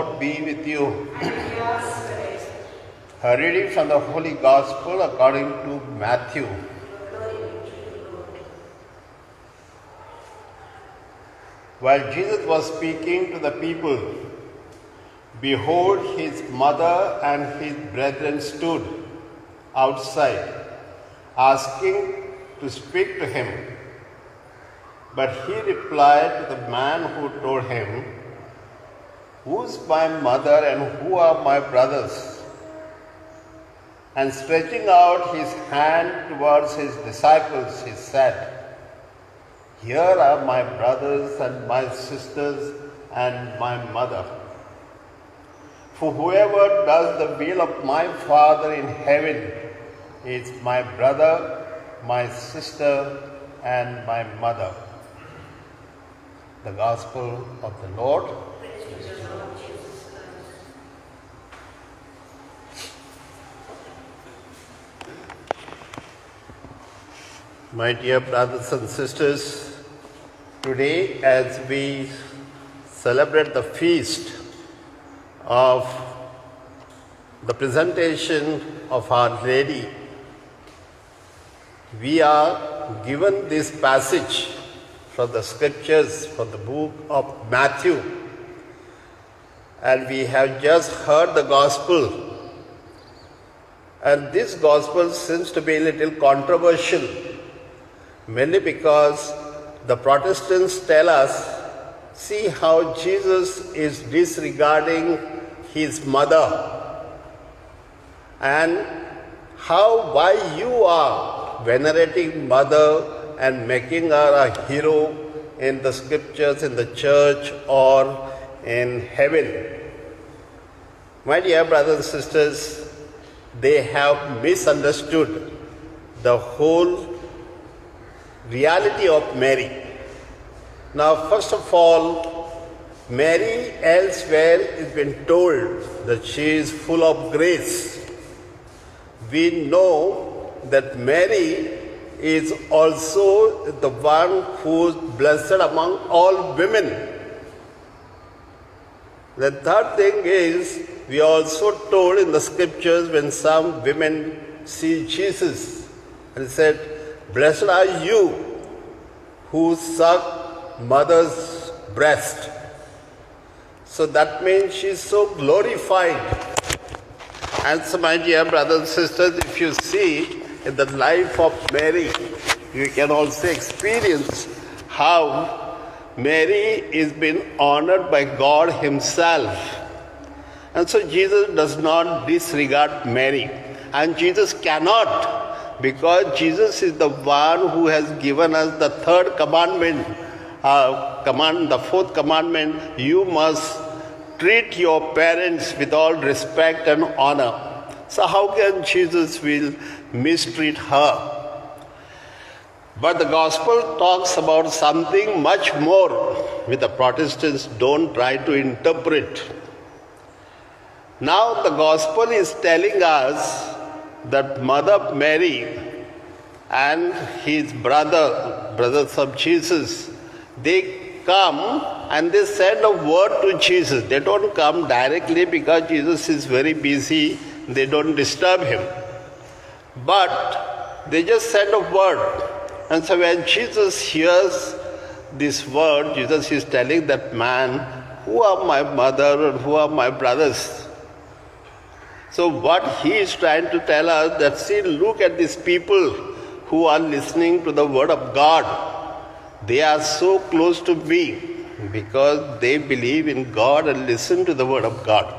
Lord be with you. A reading from the Holy Gospel according to Matthew. While Jesus was speaking to the people, behold, his mother and his brethren stood outside, asking to speak to him. But he replied to the man who told him, "Who's my mother and who are my brothers?" And stretching out his hand towards his disciples, he said, "Here are my brothers and my sisters and my mother. For whoever does the will of my Father in heaven is my brother, my sister, and my mother." The Gospel of the Lord. My dear brothers and sisters, today as we celebrate the feast of the presentation of Our Lady, we are given this passage from the scriptures, from the book of Matthew, and we have just heard the gospel. And this gospel seems to be a little controversial, mainly because the Protestants tell us, see how Jesus is disregarding his mother, and why you are venerating mother and making her a hero in the scriptures, in the church, or in heaven. My dear brothers and sisters, they have misunderstood the whole reality of Mary. Now, first of all, Mary elsewhere is been told that she is full of grace. We know that Mary is also the one who is blessed among all women. The third thing is, we are also told in the scriptures when some women see Jesus and said, "Blessed are you who suck mother's breast." So that means she is so glorified. And so, my dear brothers and sisters, if you see in the life of Mary, you can also experience how Mary is being honored by God himself. And so Jesus does not disregard Mary. And Jesus cannot, because Jesus is the one who has given us the third commandment, the fourth commandment: you must treat your parents with all respect and honor. So how can Jesus will mistreat her? But the gospel talks about something much more, which the Protestants don't try to interpret. Now the gospel is telling us that Mother Mary and his brothers of Jesus, they come and they send a word to Jesus. They don't come directly because Jesus is very busy. They don't disturb him. But they just send a word. And so when Jesus hears this word, Jesus is telling that man, "Who are my mother and who are my brothers?" So what he is trying to tell us that, see, look at these people who are listening to the word of God. They are so close to me because they believe in God and listen to the word of God.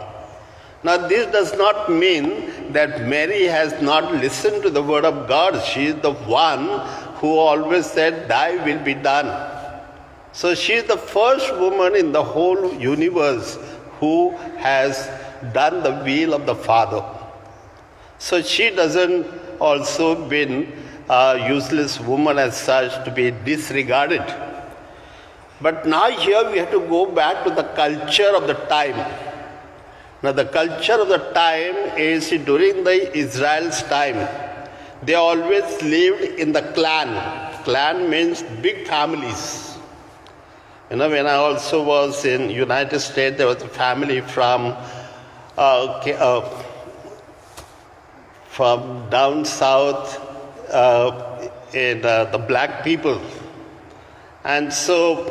Now this does not mean that Mary has not listened to the word of God. She is the one who always said, "Thy will be done." So she is the first woman in the whole universe who has done the will of the Father. So she doesn't also been a useless woman as such to be disregarded. But now here we have to go back to the culture of the time. Now the culture of the time is during the Israel's time. They always lived in the clan. Clan means big families. When I also was in United States, there was a family from down south in the black people. And so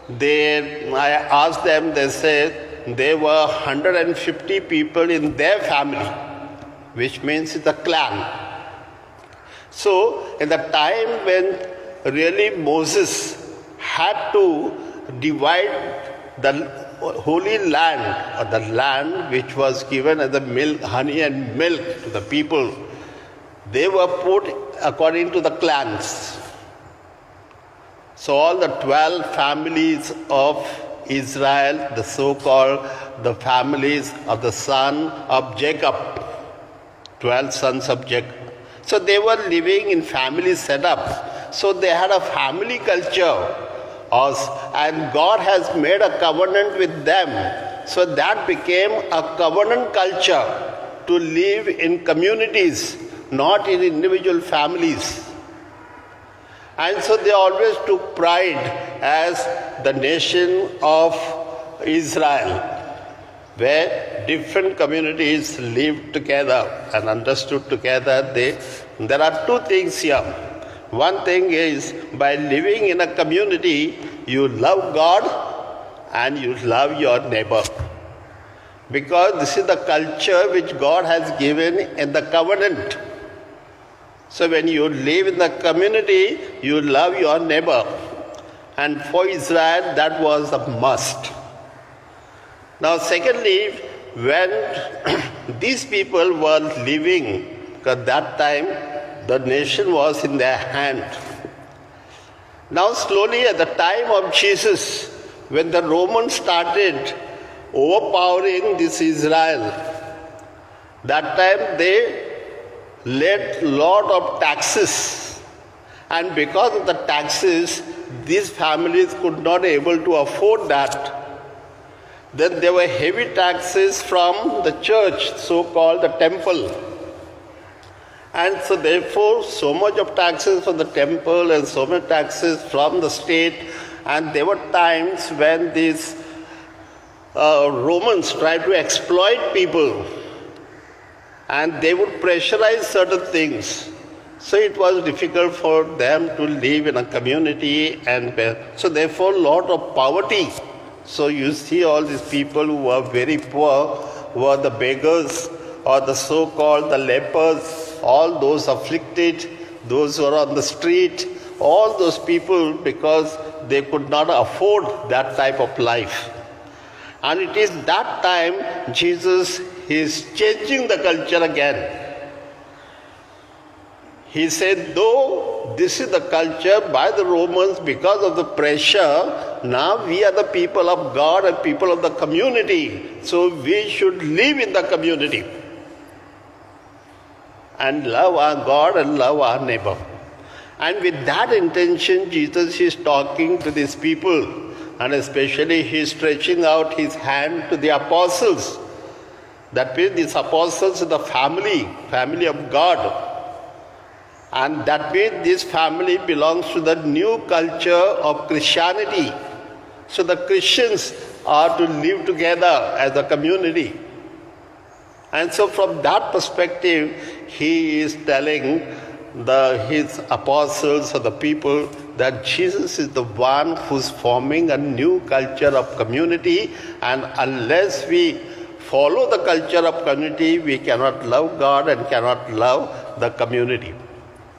I asked them, they said there were 150 people in their family, which means it's a clan. So in the time when really Moses had to divide the Holy Land, or the land which was given as the milk, honey and milk to the people, they were put according to the clans. So all the 12 families of Israel, the so-called the families of the son of Jacob, 12 sons of Jacob. So they were living in family setup. So they had a family culture. And God has made a covenant with them. So that became a covenant culture to live in communities, not in individual families. And so they always took pride as the nation of Israel, where different communities lived together and understood together. There are two things here. One thing is, by living in a community, you love God and you love your neighbor. Because this is the culture which God has given in the covenant. So when you live in the community, you love your neighbor. And for Israel, that was a must. Now secondly, when these people were living, because that time the nation was in their hand. Now slowly at the time of Jesus, when the Romans started overpowering this Israel, that time they laid lot of taxes. And because of the taxes, these families could not able to afford that. Then there were heavy taxes from the church, so-called the temple. And so therefore, so much of taxes from the temple and so much taxes from the state. And there were times when these Romans tried to exploit people. And they would pressurize certain things. So it was difficult for them to live in a community. And so therefore, a lot of poverty. So you see all these people who were very poor, who were the beggars or the so-called the lepers, all those afflicted, those who are on the street, all those people, because they could not afford that type of life. And it is that time Jesus is changing the culture again. He said, though this is the culture by the Romans because of the pressure, now we are the people of God and people of the community. So we should live in the community and love our God and love our neighbor. And with that intention, Jesus is talking to these people, and especially he is stretching out his hand to the apostles. That means these apostles are the family of God. And that means this family belongs to the new culture of Christianity. So the Christians are to live together as a community. And so from that perspective, he is telling his apostles or the people that Jesus is the one who's forming a new culture of community, and unless we follow the culture of community, we cannot love God and cannot love the community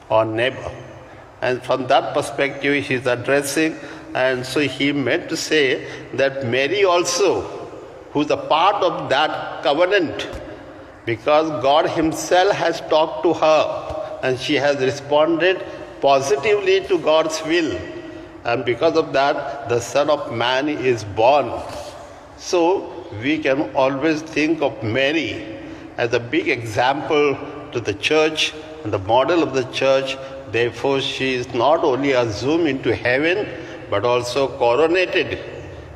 or neighbor. And from that perspective, he's addressing, and so he meant to say that Mary also, who's a part of that covenant, because God himself has talked to her and she has responded positively to God's will. And because of that, the Son of Man is born. So we can always think of Mary as a big example to the church and the model of the church. Therefore, she is not only assumed into heaven, but also coronated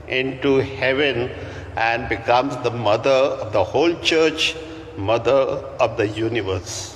into heaven and becomes the mother of the whole church, mother of the universe.